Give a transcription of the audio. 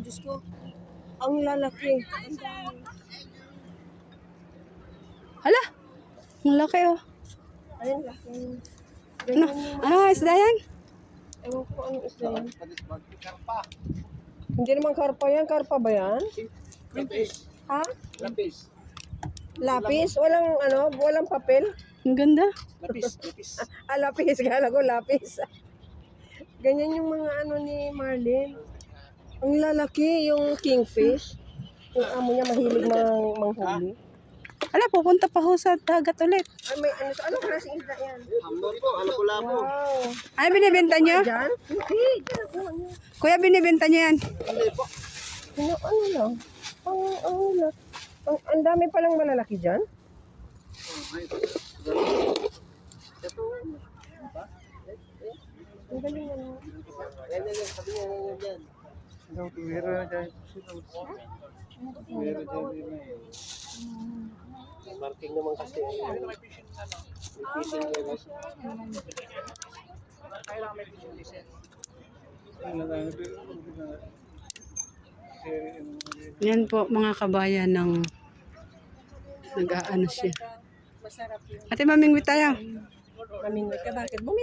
Diyos ko, ang lalaki. Hala, ang laki oh. Ayun, laki. Ano? Ano isda yan? Ewan ko anong isda yan. Hindi naman karpa yan. Karpa ba yan? Lapis. Ha? Lapis. Lapis? Walang papel? Ang ganda. Lapis. Lapis. Lapis. Kala ko lapis. Ganyan yung mga ni Marlene. Ang lalaki, yung kingfish. Yung amo niya mahilig manghuli. Hala, pupunta pa ho sa dagat ulit. Ay, may anong klaseng isda yan? Hamon po. Ano pula po? Wow. Ay, binibenta niyo? Diyan? Hindi, diyan ako. Kuya, binibenta niyo yan? Hindi po. Ano lang? Ang dami palang malalaki dyan. Ang galing ano. Yan. Sabi niya yan. Meron na dyan. Meron dyan. Marking naman kasi. May fishing license. Kailangan may fishing license. Yan po mga kabayan ng nag-aano siya. Masarap yun. Ate, mamingwit tayo. Mamingwit ka, bakit? Bumili